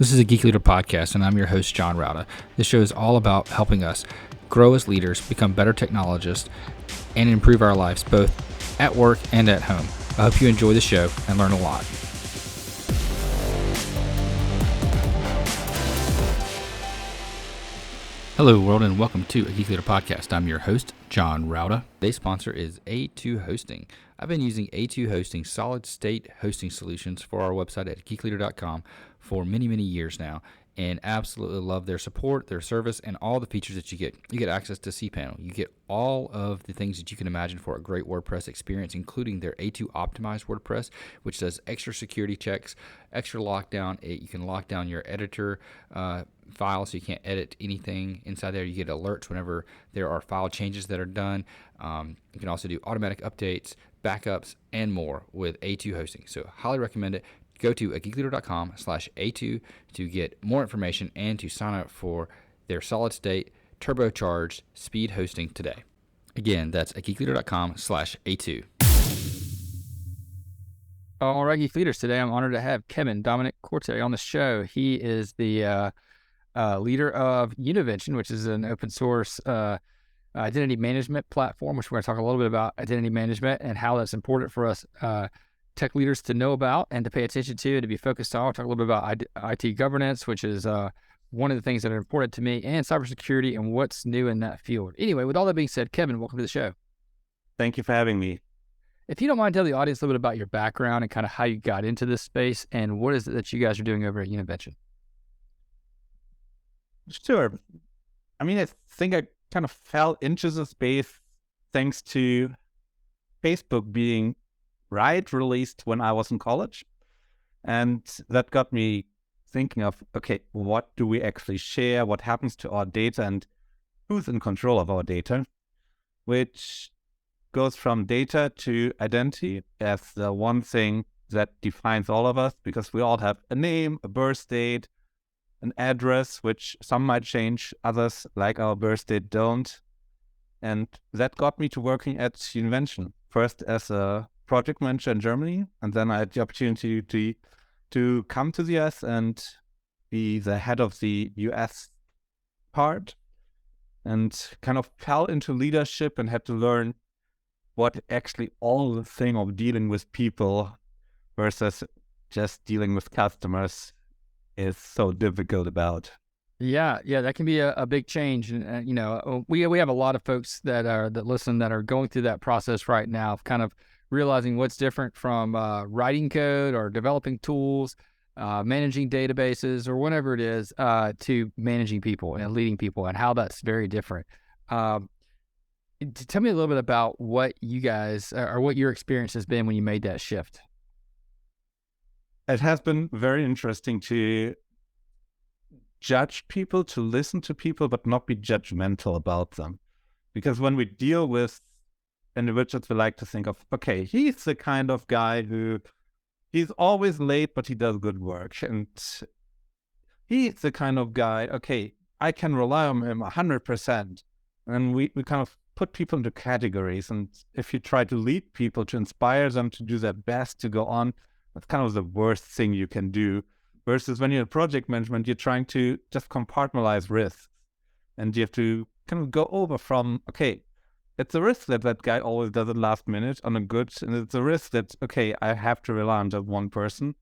This is a Geek Leader podcast, and I'm your host, John Rauda. This show is all about helping us grow as leaders, become better technologists, and improve our lives both at work and at home. I hope you enjoy the show and learn a lot. Hello, world, and welcome to a Geek Leader podcast. I'm your host, John Rauda. Today's sponsor is A2 Hosting. I've been using A2 Hosting solid-state hosting solutions for our website at geekleader.com for many, many years now, and absolutely love their support, their service, and all the features that you get. You get access to cPanel. You get all of the things that you can imagine for a great WordPress experience, including their A2 optimized WordPress, which does extra security checks, extra lockdown. You can lock down your editor file so you can't edit anything inside there. You get alerts whenever there are file changes that are done. You can also do automatic updates, backups, and more with A2 Hosting. So highly recommend it. Go to geekleader.com/A2 to get more information and to sign up for their solid state turbocharged speed hosting today. Again, that's at geekleader.com/A2. All right, Geek Leaders. Today I'm honored to have Kevin Dominik Korte on the show. He is the leader of Univention, which is an open source identity management platform, which we're going to talk a little bit about identity management and how that's important for us tech leaders to know about and to pay attention to and to be focused on. We'll talk a little bit about IT governance, which is one of the things that are important to me, and cybersecurity and what's new in that field. Anyway, with all that being said, Kevin, welcome to the show. Thank you for having me. If you don't mind, tell the audience a little bit about your background and kind of how you got into this space and what is it that you guys are doing over at Univention. Sure. I think I kind of fell into the space thanks to Facebook being released when I was in college. And that got me thinking of, okay, what do we actually share? What happens to our data and who's in control of our data? Which goes from data to identity as the one thing that defines all of us, because we all have a name, a birth date, an address, which some might change, others, like our birth date, don't. And that got me to working at Univention, first as a project manager in Germany, and then I had the opportunity to come to the US and be the head of the US part, and kind of fell into leadership and had to learn what actually all the thing of dealing with people versus just dealing with customers is so difficult about. Yeah, that can be a big change, and we have a lot of folks that listen that are going through that process right now, of kind of realizing what's different from writing code or developing tools, managing databases, or whatever it is, to managing people and leading people, and how that's very different. Tell me a little bit about what you guys, or what your experience has been when you made that shift. It has been very interesting to judge people, to listen to people, but not be judgmental about them. Because when we deal with individuals, we like to think of, okay, he's the kind of guy who he's always late, but he does good work. And he's the kind of guy, okay, I can rely on him 100%. And we kind of put people into categories. And if you try to lead people, to inspire them to do their best, to go on, that's kind of the worst thing you can do. Versus when you're in project management, you're trying to just compartmentalize risks. And you have to kind of go over from, okay, it's a risk that that guy always does it last minute on a good, and it's a risk that, okay, I have to rely on just one person,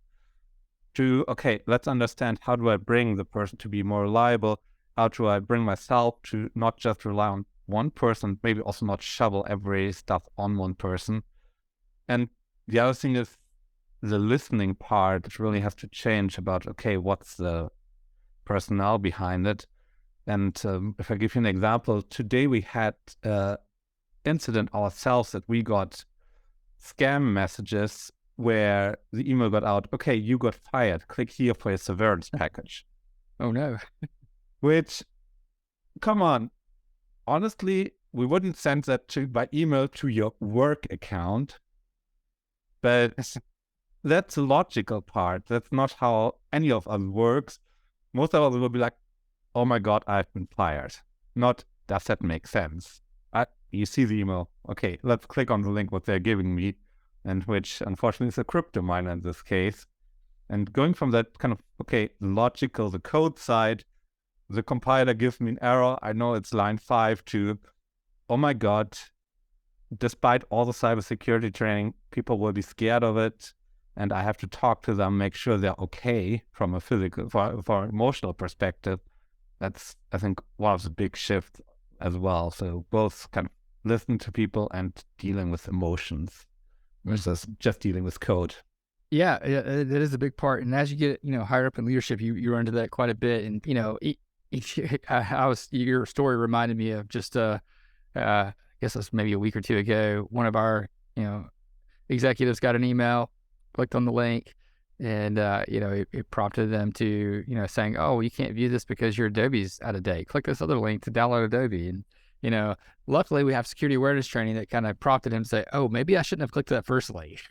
to, okay, let's understand, how do I bring the person to be more reliable? How do I bring myself to not just rely on one person, maybe also not shovel every stuff on one person? And the other thing is the listening part, which really has to change about, okay, what's the personnel behind it? And if I give you an example, today we had incident ourselves that we got scam messages where the email got out, okay, you got fired, click here for a severance package. Oh no. Which, come on, honestly, we wouldn't send that by email to your work account, but that's the logical part. That's not how any of us works. Most of us will be like, oh my God, I've been fired. Not, does that make sense? You see the email, okay, let's click on the link what they're giving me, and which unfortunately is a crypto miner in this case. And going from that kind of, okay, logical, the code side, the compiler gives me an error. I know it's line 5 to, oh my God, despite all the cybersecurity training, people will be scared of it. And I have to talk to them, make sure they're okay from a physical, for emotional perspective. That's, I think, one of the big shifts as well. So both kind of listening to people and dealing with emotions versus just dealing with code. Yeah, that is a big part. And as you get, higher up in leadership, you run into that quite a bit. And, your story reminded me of just, I guess that's maybe a week or two ago, one of our, executives got an email, clicked on the link, and, it prompted them to, saying, oh, you can't view this because your Adobe's out of date. Click this other link to download Adobe. And, luckily we have security awareness training that kind of prompted him to say, oh, maybe I shouldn't have clicked that first link,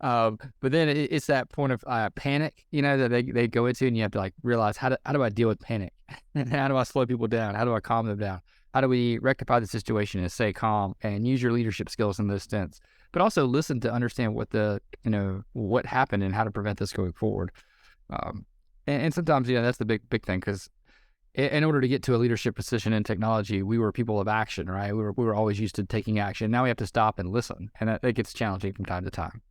but then it's that point of panic, that they go into, and you have to realize how do I deal with panic? And how do I slow people down? How do I calm them down? How do we rectify the situation and stay calm and use your leadership skills in this sense, but also listen to understand what what happened and how to prevent this going forward. And sometimes, that's the big thing, because in order to get to a leadership position in technology, we were people of action, right? We were always used to taking action. Now we have to stop and listen, and that gets challenging from time to time.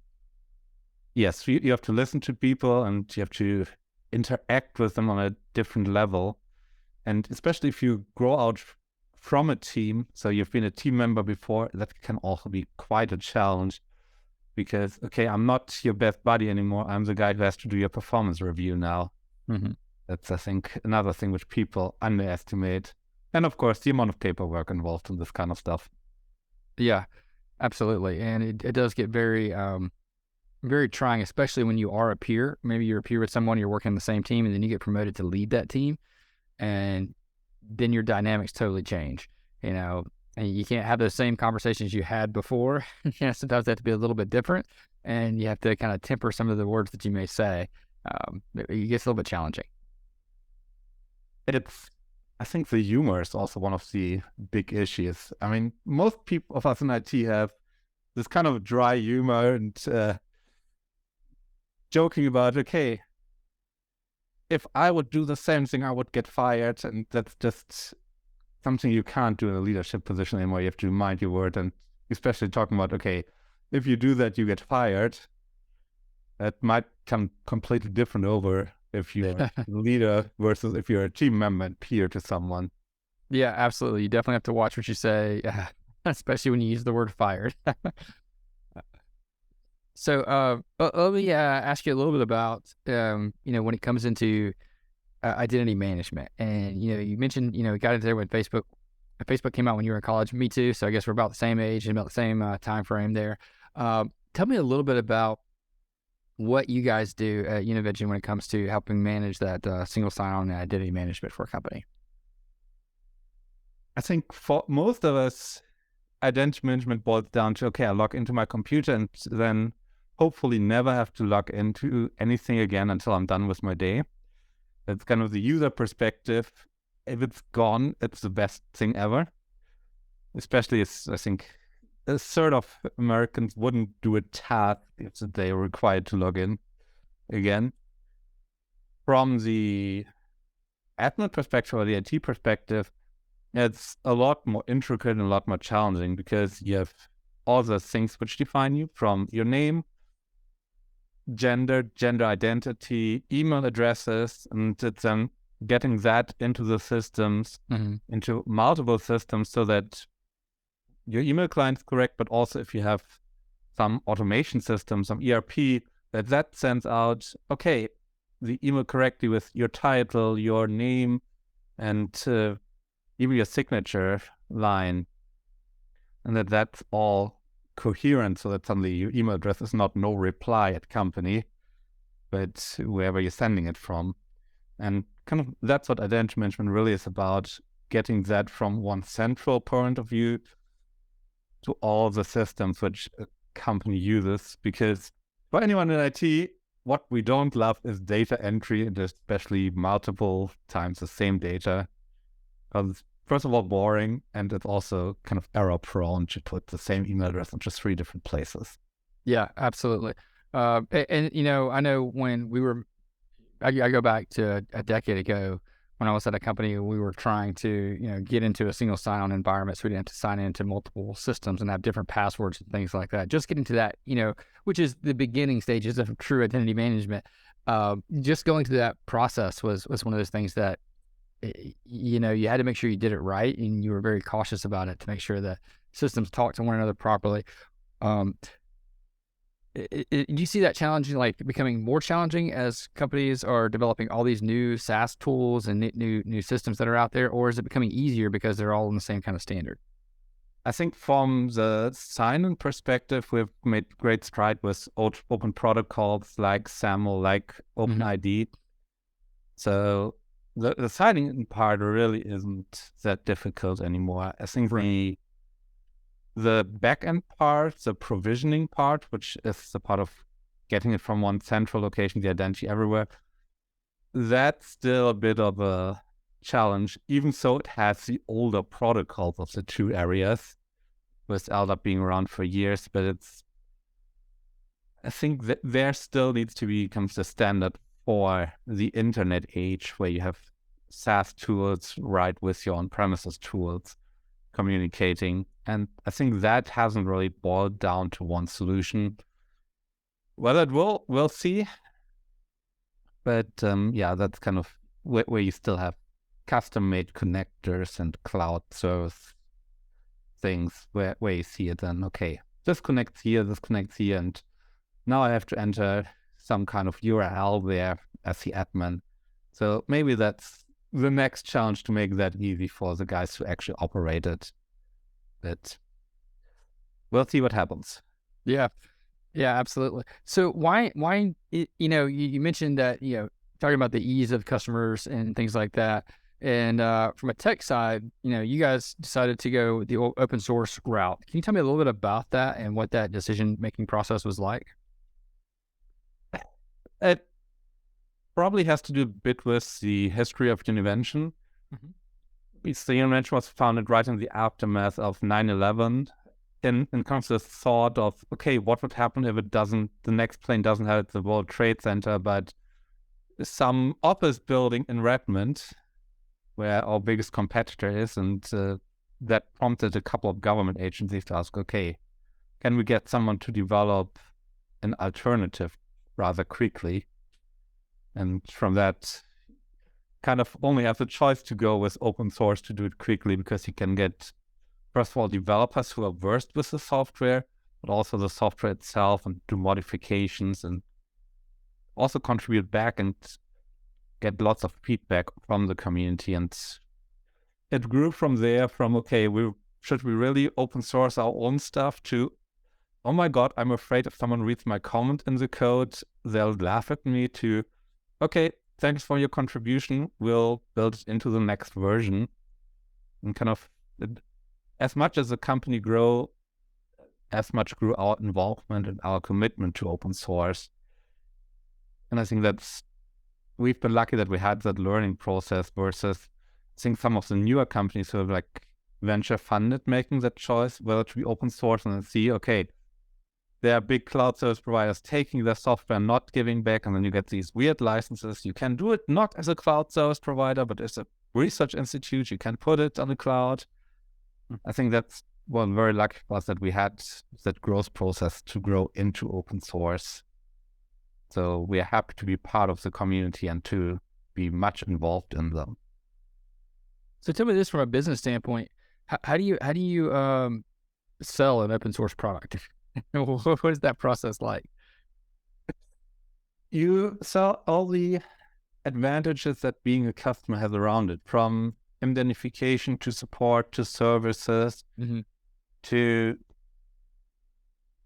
Yes, you have to listen to people, and you have to interact with them on a different level. And especially if you grow out from a team, so you've been a team member before, that can also be quite a challenge, because, okay, I'm not your best buddy anymore. I'm the guy who has to do your performance review now. Mm-hmm. That's, I think, another thing which people underestimate. And of course, the amount of paperwork involved in this kind of stuff. Yeah, absolutely. And it does get very, very trying, especially when you are a peer. Maybe you're a peer with someone, you're working on the same team, and then you get promoted to lead that team. And then your dynamics totally change, and you can't have those same conversations you had before. Sometimes they have to be a little bit different, and you have to kind of temper some of the words that you may say. It gets a little bit challenging. I think the humor is also one of the big issues. I mean, most people of us in IT have this kind of dry humor and joking about, okay, if I would do the same thing, I would get fired. And that's just something you can't do in a leadership position anymore. You have to mind your word, and especially talking about, okay, if you do that, you get fired. That might come completely different over if you're a leader versus if you're a team member and peer to someone. Yeah, absolutely. You definitely have to watch what you say, especially when you use the word fired. So let me ask you a little bit about, when it comes into identity management. And, you mentioned, you got into there when Facebook came out when you were in college. Me too. So I guess we're about the same age and about the same time frame there. Tell me a little bit about what you guys do at Univention when it comes to helping manage that single sign-on and identity management for a company. I think for most of us, identity management boils down to, okay, I log into my computer and then hopefully never have to log into anything again until I'm done with my day. That's kind of the user perspective. If it's gone, it's the best thing ever. Especially, I think, a third of Americans wouldn't do a task if they were required to log in again. From the admin perspective or the IT perspective, it's a lot more intricate and a lot more challenging, because you have all the things which define you, from your name, gender identity, email addresses, and it's getting that into the systems, into multiple systems, so that your email client is correct, but also if you have some automation system, some ERP, that sends out, okay, the email correctly with your title, your name, and even your signature line, and that's all coherent, so that suddenly your email address is not no reply at company, but wherever you're sending it from. And kind of that's what identity management really is about, getting that from one central point of view to all the systems which a company uses. Because for anyone in IT, what we don't love is data entry, and especially multiple times the same data. Because first of all, boring, and it's also kind of error prone to put the same email address in just 3 different places. Yeah, absolutely. And I know when I go back to a decade ago when I was at a company, we were trying to, get into a single sign-on environment, so we didn't have to sign into multiple systems and have different passwords and things like that. Just getting to that, which is the beginning stages of true identity management. Just going through that process was one of those things that, you had to make sure you did it right, and you were very cautious about it to make sure that systems talk to one another properly. Um, do you see that challenging, like becoming more challenging as companies are developing all these new SaaS tools and new systems that are out there, or is it becoming easier because they're all in the same kind of standard? I think from the sign-in perspective, we've made great stride with open protocols like SAML, like OpenID. So the signing part really isn't that difficult anymore. I think the back-end part, the provisioning part, which is the part of getting it from one central location, the identity everywhere, that's still a bit of a challenge, even though it has the older protocols of the two areas, with LDAP being around for years. But I think that there still needs to become the standard for the internet age, where you have SaaS tools right with your on-premises tools communicating. And I think that hasn't really boiled down to one solution. Well, it will, we'll see. But that's kind of where you still have custom-made connectors and cloud service things where you see it then, okay, this connects here, and now I have to enter some kind of URL there as the admin. So maybe that's the next challenge, to make that easy for the guys who actually operate it. But we'll see what happens. Yeah, absolutely. So why, you mentioned that, talking about the ease of customers and things like that. And from a tech side, you guys decided to go the open source route. Can you tell me a little bit about that and what that decision-making process was like? It probably has to do a bit with the history of Univention. The Univention was founded right in the aftermath of 9/11, in kind of the thought of, okay, what would happen if the next plane doesn't have the World Trade Center, but some office building in Redmond, where our biggest competitor is, and that prompted a couple of government agencies to ask, okay, can we get someone to develop an alternative rather quickly? And from that, kind of only have the choice to go with open source to do it quickly, because you can get, first of all, developers who are versed with the software, but also the software itself, and do modifications and also contribute back and get lots of feedback from the community. And it grew from there, from, okay, should we really open source our own stuff, to, oh my God, I'm afraid if someone reads my comment in the code, they'll laugh at me, to, okay, thanks for your contribution, we'll build it into the next version. And kind of, as much as the company grew, as much grew our involvement and our commitment to open source. And I think we've been lucky that we had that learning process, versus I think some of the newer companies who are like venture funded, making that choice whether to be open source, and then see, okay, there are big cloud service providers taking their software, not giving back, and then you get these weird licenses. You can do it not as a cloud service provider, but as a research institute. You can put it on the cloud. I think that's very lucky for us that we had that growth process to grow into open source. So we are happy to be part of the community and to be much involved in them. So tell me this from a business standpoint: how do you sell an open source product? What is that process like? You sell all the advantages that being a customer has around it, from indemnification to support to services, to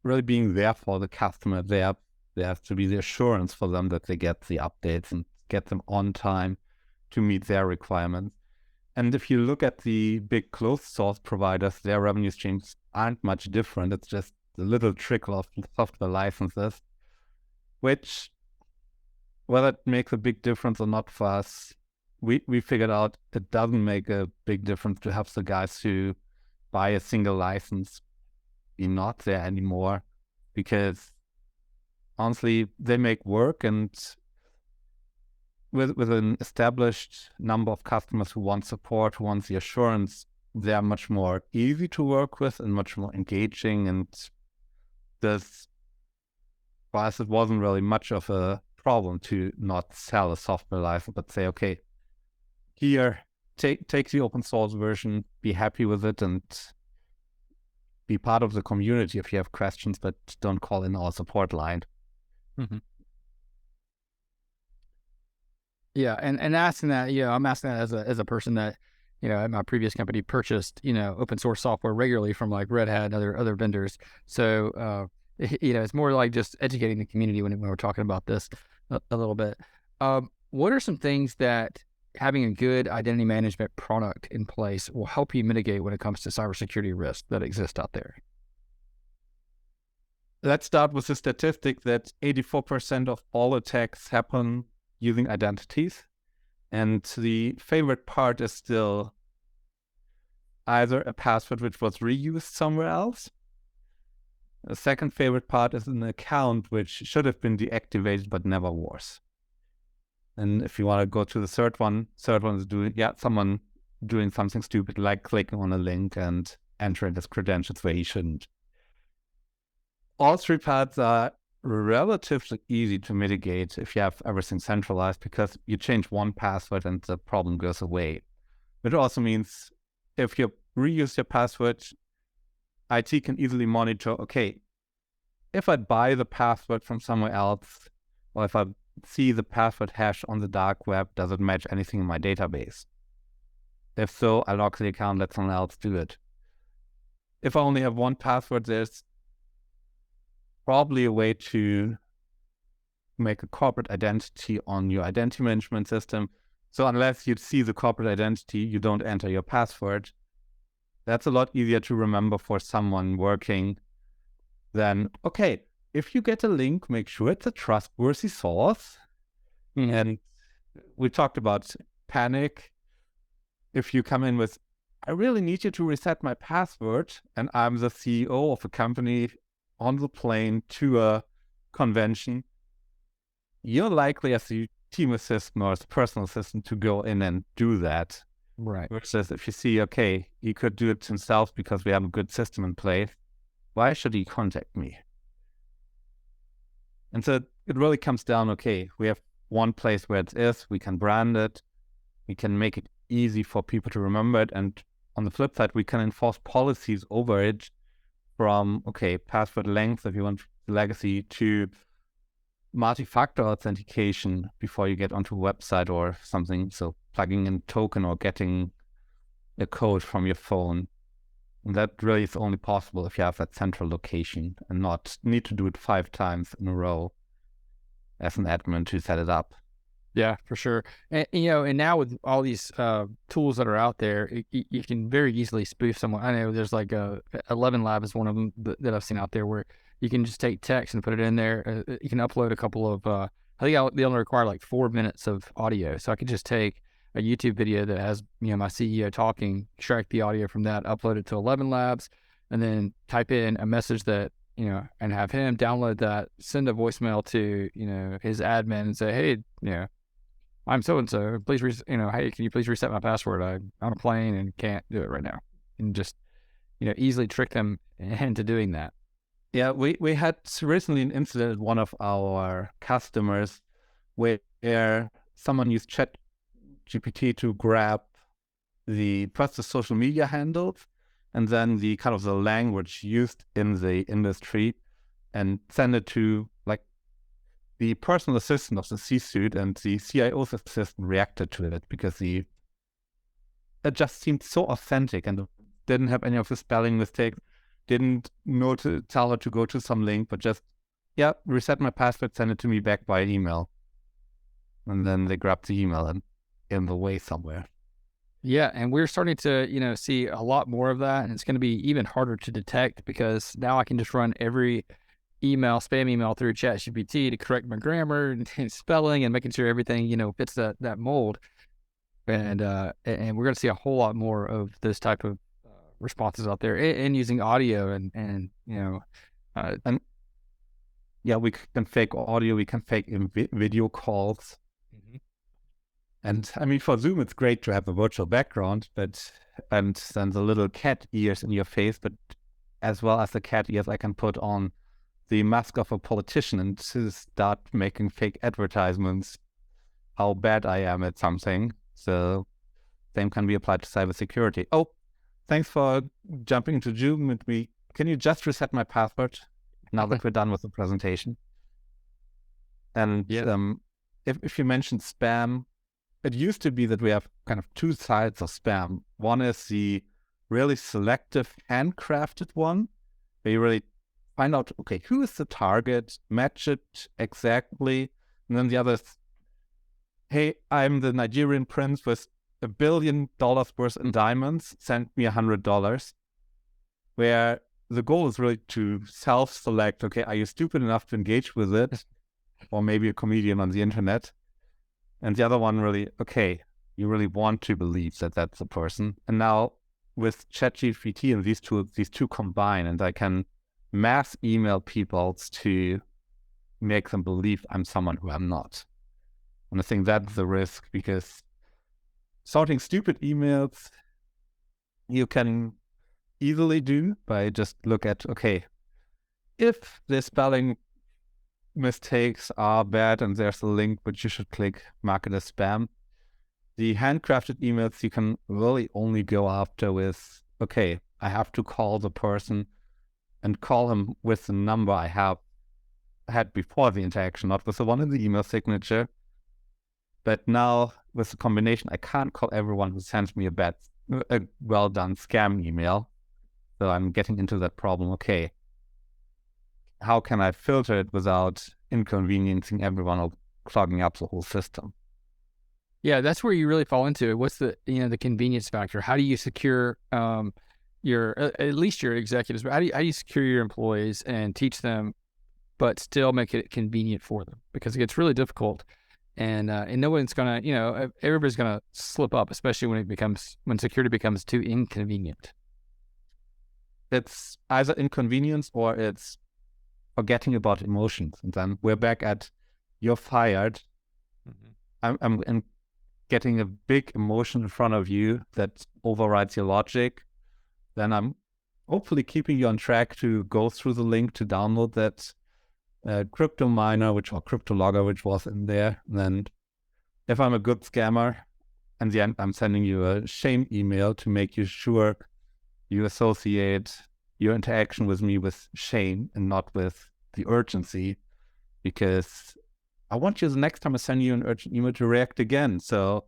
really being there for the customer. There has to be the assurance for them that they get the updates and get them on time to meet their requirements. And if you look at the big closed source providers, their revenue streams aren't much different. It's just a little trickle of software licenses, which, whether it makes a big difference or not for us, we figured out it doesn't make a big difference to have the guys who buy a single license be not there anymore, because honestly, they make work, and with an established number of customers who want support, who want the assurance, they are much more easy to work with and much more engaging. And this, for us, it wasn't really much of a problem to not sell a software license, but say, okay, here, take the open source version, be happy with it, and be part of the community if you have questions, but don't call in our support line. Mm-hmm. Yeah, and asking that, I'm asking that as a person that, at my previous company purchased, open source software regularly from like Red Hat and other vendors. So, it's more like just educating the community when we're talking about this a little bit. What are some things that having a good identity management product in place will help you mitigate when it comes to cybersecurity risks that exist out there? Let's start with the statistic that 84% of all attacks happen using identities. And the favorite part is still either a password which was reused somewhere else. The second favorite part is an account which should have been deactivated but never was. And if you want to go to the third one is someone doing something stupid like clicking on a link and entering his credentials where he shouldn't. All three parts are relatively easy to mitigate if you have everything centralized, because you change one password and the problem goes away. It also means if you reuse your password, IT can easily monitor, okay, if I buy the password from somewhere else, or if I see the password hash on the dark web, does it match anything in my database? If so, I lock the account, let someone else do it. If I only have one password, there's probably a way to make a corporate identity on your identity management system. So unless you see the corporate identity, you don't enter your password. That's a lot easier to remember for someone working than, okay, if you get a link, make sure it's a trustworthy source. Mm-hmm. And we talked about panic. If you come in with, I really need you to reset my password, and I'm the CEO of a company on the plane to a convention, you're likely as a team assistant or as a personal assistant to go in and do that. Right. Versus if you see, okay, he could do it himself because we have a good system in place, why should he contact me? And so it really comes down, okay, we have one place where it is, we can brand it, we can make it easy for people to remember it, and on the flip side, we can enforce policies over it from, okay, password length, if you want legacy, to multi-factor authentication before you get onto a website or something. So plugging in a token or getting a code from your phone. And that really is only possible if you have that central location and not need to do it 5 times in a row as an admin to set it up. Yeah, for sure. And, and now with all these tools that are out there, you can very easily spoof someone. I know there's like 11 Lab is one of them that I've seen out there where you can just take text and put it in there. You can upload a couple of, I think they only require like 4 minutes of audio. So I could just take a YouTube video that has, my CEO talking, extract the audio from that, upload it to 11 Labs, and then type in a message that, and have him download that, send a voicemail to, his admin and say, hey, I'm so-and-so, please, hey, can you please reset my password? I'm on a plane and can't do it right now. And just, easily trick them into doing that. Yeah, we had recently an incident at one of our customers where someone used ChatGPT to grab first the social media handles and then the kind of the language used in the industry and send it to like the personal assistant of the C-suite, and the CIO's assistant reacted to it because it just seemed so authentic and didn't have any of the spelling mistakes, didn't know to tell her to go to some link, but just, reset my password, send it to me back by email. And then they grabbed the email and in the way somewhere. Yeah, and we're starting to, see a lot more of that, and it's going to be even harder to detect because now I can just run every spam email through ChatGPT to correct my grammar and spelling and making sure everything, fits that mold. And we're going to see a whole lot more of this type of responses out there and using audio and yeah, we can fake audio, we can fake video calls. Mm-hmm. And I mean, for Zoom, it's great to have a virtual background, and then the little cat ears in your face, but as well as the cat ears, I can put on the mask of a politician and to start making fake advertisements, how bad I am at something. So same can be applied to cybersecurity. Oh, thanks for jumping into Zoom with me. Can you just reset my password now that we're done with the presentation? And Yeah. if you mentioned spam, it used to be that we have kind of two sides of spam. One is the really selective handcrafted one, where you really find out, okay, who is the target, match it exactly. And then the other is, hey, I'm the Nigerian prince with $1 billion worth in diamonds, send me $100. Where the goal is really to self-select, okay, are you stupid enough to engage with it? Or maybe a comedian on the internet. And the other one really, okay, you really want to believe that that's the person. And now with ChatGPT and these two combine, and I can mass email people to make them believe I'm someone who I'm not. And I think that's the risk, because sorting stupid emails you can easily do by just look at, okay, if the spelling mistakes are bad and there's a link which you should click, mark it as spam. The handcrafted emails you can really only go after with, okay, I have to call the person and call him with the number I have had before the interaction, not with the one in the email signature. But now with the combination, I can't call everyone who sends me a well done scam email. So I'm getting into that problem. Okay, how can I filter it without inconveniencing everyone or clogging up the whole system? Yeah, that's where you really fall into it. What's the the convenience factor? How do you secure your at least your executives? But how do you secure your employees and teach them, but still make it convenient for them? Because it gets really difficult, and no one's gonna everybody's gonna slip up, especially when security becomes too inconvenient. It's either inconvenience or it's forgetting about emotions. And then we're back at, you're fired. Mm-hmm. I'm getting a big emotion in front of you that overrides your logic. Then I'm hopefully keeping you on track to go through the link to download that crypto miner, or crypto logger, which was in there. And then if I'm a good scammer, in the end, I'm sending you a shame email to make you sure you associate your interaction with me with shame and not with the urgency, because I want you, the next time I send you an urgent email, to react again. So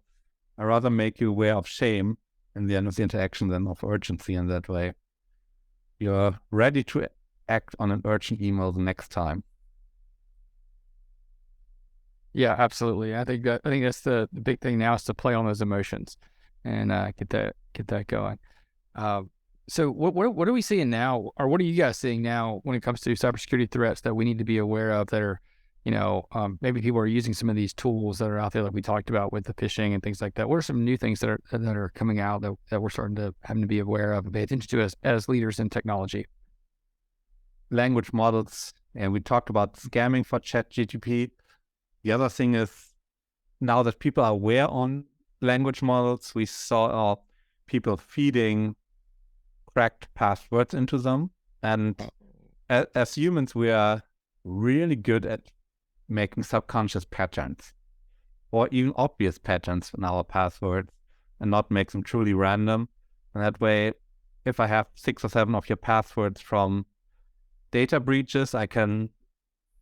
I rather make you aware of shame in the end of the interaction than of urgency. In that way, you're ready to act on an urgent email the next time. Yeah, absolutely. I think that's the big thing now, is to play on those emotions and get that going. So what are we seeing now, or what are you guys seeing now when it comes to cybersecurity threats that we need to be aware of, that are, maybe people are using some of these tools that are out there, like we talked about with the phishing and things like that? What are some new things that are coming out that we're starting to having to be aware of and pay attention to as leaders in technology? Language models, and we talked about scamming for ChatGPT. The other thing is, now that people are aware on language models, we saw people feeding cracked passwords into them. And as humans, we are really good at making subconscious patterns, or even obvious patterns in our passwords, and not make them truly random. And that way, if I have 6 or 7 of your passwords from data breaches, I can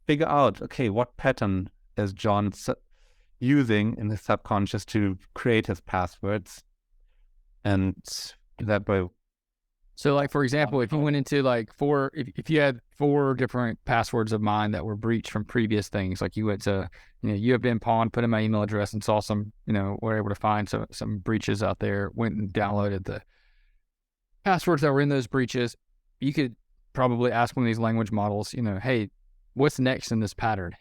figure out, okay, what pattern is John using in his subconscious to create his passwords. And that way. So, like, for example, if you went into like if you had 4 different passwords of mine that were breached from previous things, like you went to, you have been pawned, put in my email address and saw some, were able to find some breaches out there, went and downloaded the passwords that were in those breaches, you could probably ask one of these language models, hey, what's next in this pattern?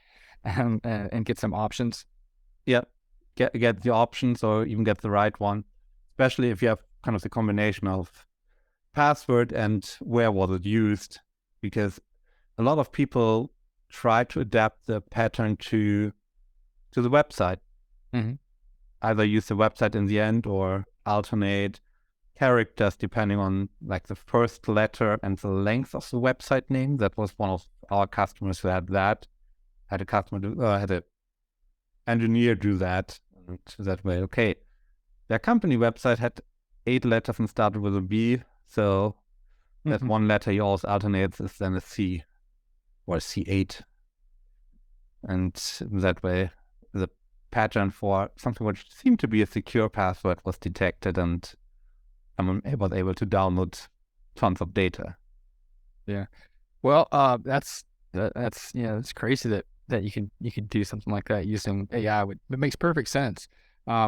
And get some options. Yeah, get the options, or even get the right one, especially if you have kind of the combination of password and where was it used, because a lot of people try to adapt the pattern to the website. Mm-hmm. Either use the website in the end or alternate characters depending on like the first letter and the length of the website name. That was one of our customers who had that. Had an engineer do that. And that way, okay. Their company website had 8 letters and started with a B. So that one letter he always alternates is then a C or a C8. And that way, the pattern for something which seemed to be a secure password was detected, and someone was able to download tons of data. Yeah. Well, that's it's crazy that you can do something like that using AI. It makes perfect sense.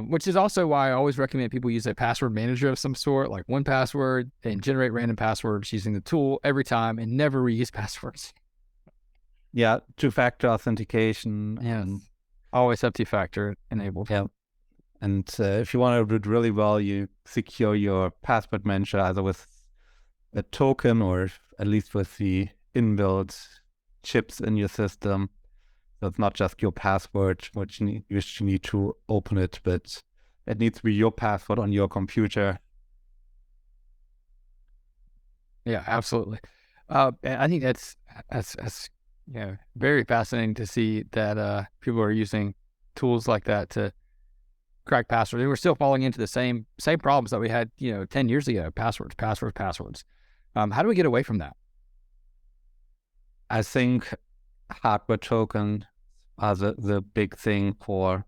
Which is also why I always recommend people use a password manager of some sort, like 1Password, and generate random passwords using the tool every time and never reuse passwords. Yeah, two-factor authentication. Yeah, always have two-factor enabled. Yeah. And if you want to do it really well, you secure your password manager either with a token or at least with the inbuilt chips in your system. So it's not just your password, which you need to open it, but it needs to be your password on your computer. Yeah, absolutely. And I think that's very fascinating to see that people are using tools like that to crack passwords. And we're still falling into the same problems that we had 10 years ago. Passwords. How do we get away from that? I think hardware tokens are the big thing for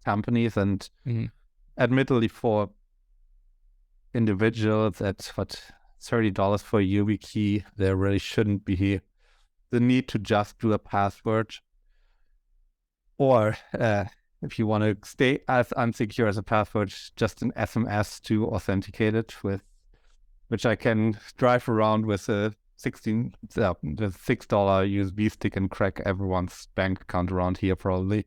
companies, and admittedly for individuals at $30 for a YubiKey, there really shouldn't be the need to just do a password. Or if you want to stay as unsecure as a password, just an SMS to authenticate it with, which I can drive around with a $6 USB stick and crack everyone's bank account around here probably.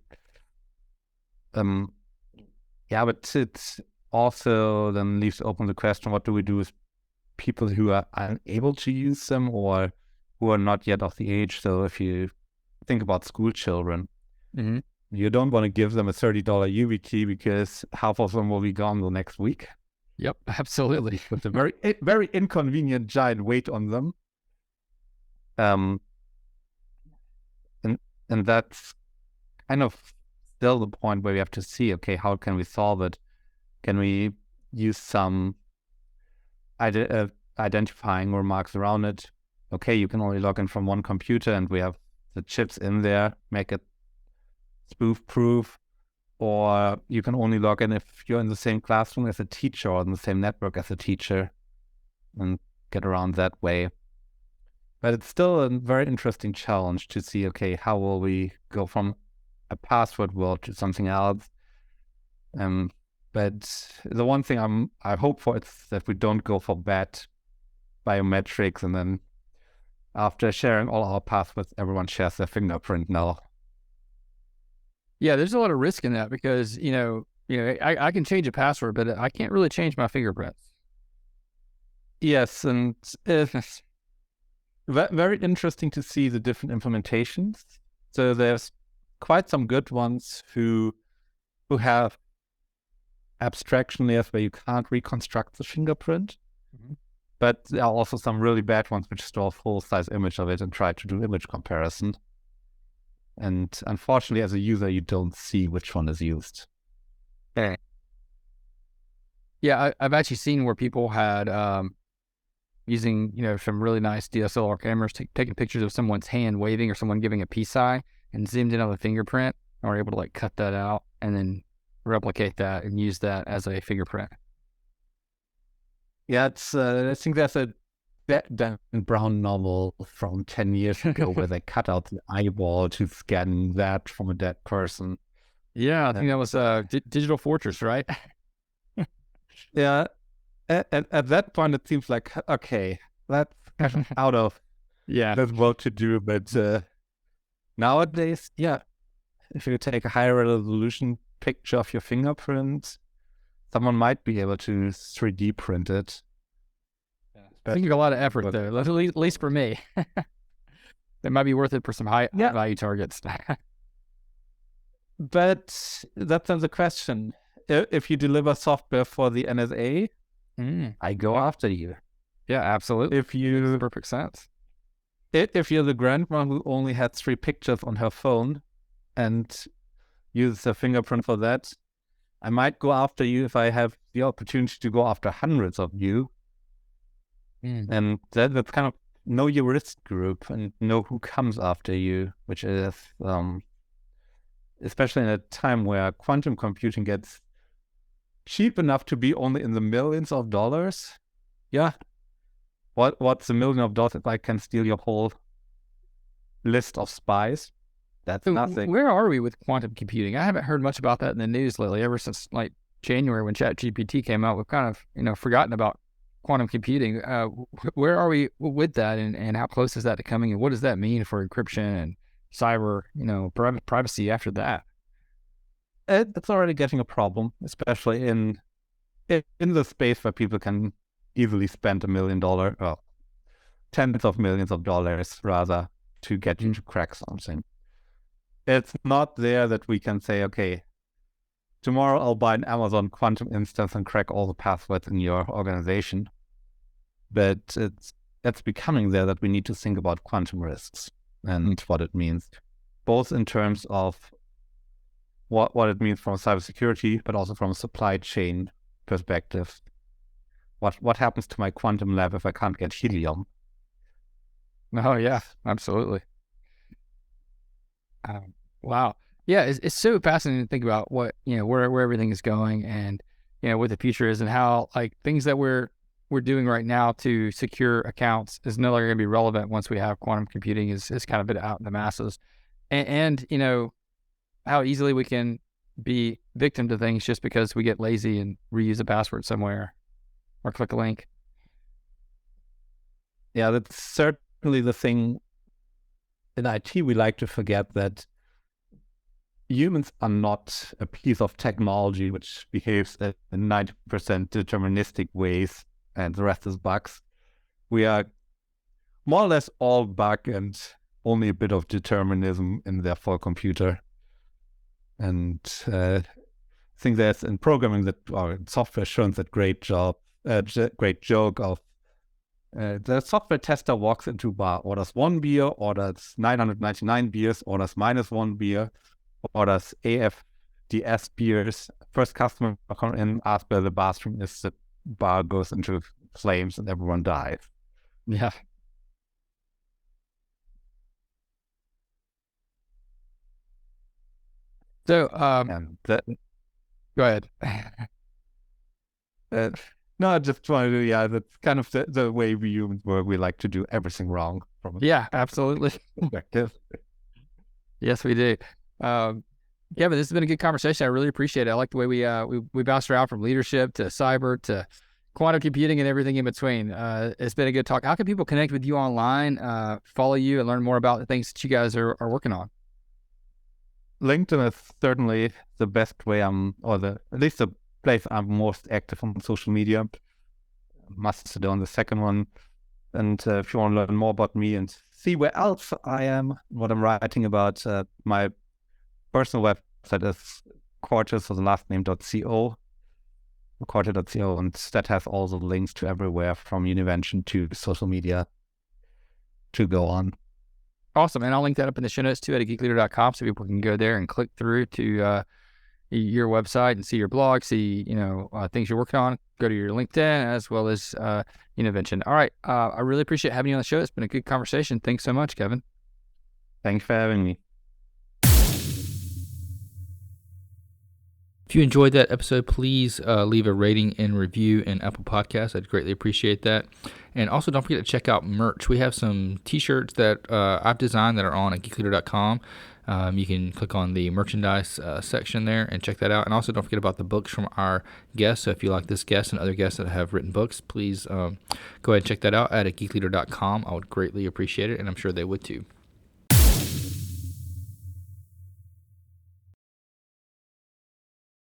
Yeah, but it also then leaves open the question, what do we do with people who are unable to use them or who are not yet of the age? So if you think about school children, you don't want to give them a $30 YubiKey because half of them will be gone the next week. Yep, absolutely. With a very inconvenient giant weight on them. And that's kind of still the point where we have to see, okay, how can we solve it? Can we use some identifying remarks around it? Okay, you can only log in from one computer and we have the chips in there, make it spoof-proof, or you can only log in if you're in the same classroom as a teacher or in the same network as a teacher and get around that way. But it's still a very interesting challenge to see, okay, how will we go from a password world to something else? But the one thing I hope for is that we don't go for bad biometrics and then after sharing all our passwords, everyone shares their fingerprint now. Yeah, there's a lot of risk in that because, I can change a password, but I can't really change my fingerprints. Yes, and it's very interesting to see the different implementations. So there's quite some good ones who have abstraction layers where you can't reconstruct the fingerprint. But there are also some really bad ones which store a full-size image of it and try to do image comparison. And unfortunately, as a user, you don't see which one is used. Yeah, I've actually seen where people had using some really nice DSLR cameras, taking pictures of someone's hand waving or someone giving a peace sign, and zoomed in on the fingerprint, and were able to cut that out and then replicate that and use that as a fingerprint. Yeah, it's I think there's a Dan Brown novel from 10 years ago where they cut out the eyeball to scan that from a dead person. Yeah, I think that was Digital Fortress, right? Yeah, at that point it seems like, okay, that's kind of out of this world to do, but nowadays, yeah, if you take a high resolution picture of your fingerprint, someone might be able to 3D print it. I think a lot of effort though, at least for me. that might be worth it for some high value targets. But that's the question. If you deliver software for the NSA, I go after you. Yeah, absolutely. Makes perfect sense. If you're the grandma who only had 3 pictures on her phone and uses a fingerprint for that, I might go after you if I have the opportunity to go after hundreds of you. And that's kind of know your risk group and know who comes after you, which is, especially in a time where quantum computing gets cheap enough to be only in the millions of dollars. Yeah. What's $1 million if I can steal your whole list of spies? That's nothing. Where are we with quantum computing? I haven't heard much about that in the news lately. Ever since like January when ChatGPT came out, we've kind of forgotten about quantum computing. Where are we with that, and how close is that to coming? And what does that mean for encryption and cyber, privacy after that? It's already getting a problem, especially in the space where people can easily spend $1 million, well, tens of millions of dollars rather, to get you to crack something. It's not there that we can say, okay, tomorrow I'll buy an Amazon quantum instance and crack all the passwords in your organization. But it's becoming there that we need to think about quantum risks and what it means, both in terms of what it means from cybersecurity, but also from a supply chain perspective. What happens to my quantum lab if I can't get helium? Oh yeah, absolutely. Wow. Yeah, it's so fascinating to think about what, where everything is going, and what the future is, and how like things that we're doing right now to secure accounts is no longer going to be relevant once we have quantum computing is kind of been out in the masses, and how easily we can be victim to things just because we get lazy and reuse a password somewhere or click a link. Yeah, that's certainly the thing in IT. We like to forget that humans are not a piece of technology which behaves in 90% deterministic ways and the rest is bugs. We are more or less all bug and only a bit of determinism in their full computer. And I think there's in programming that, or in software, shows that great joke of the software tester walks into a bar, orders 1 beer, orders 999 beers, orders -1 beer, orders AFDS beers. First customer comes in, asks where the bathroom is, the bar goes into flames and everyone dies. Yeah. So, go ahead. No, I just wanted to, that's kind of the way we humans work. We like to do everything wrong from a absolutely perspective. Yes, we do. Kevin, this has been a good conversation. I really appreciate it. I like the way we bounced around from leadership to cyber to quantum computing and everything in between. It's been a good talk. How can people connect with you online, follow you, and learn more about the things that you guys are working on? LinkedIn is certainly the best way at least the place I'm most active on social media. Mastodon, the second one. And if you want to learn more about me and see where else I am, what I'm writing about, my personal website is Korte, so the last name.co, Korte.co, and that has all the links to everywhere from Univention to social media to go on. Awesome. And I'll link that up in the show notes too at geekleader.com so people can go there and click through to your website and see your blog, see, things you're working on, go to your LinkedIn as well as Univention. All right. I really appreciate having you on the show. It's been a good conversation. Thanks so much, Kevin. Thanks for having me. If you enjoyed that episode, please leave a rating and review in Apple Podcasts. I'd greatly appreciate that. And also don't forget to check out merch. We have some t-shirts that I've designed that are on at geekleader.com. You can click on the merchandise section there and check that out. And also don't forget about the books from our guests. So if you like this guest and other guests that have written books, please go ahead and check that out at geekleader.com. I would greatly appreciate it, and I'm sure they would too.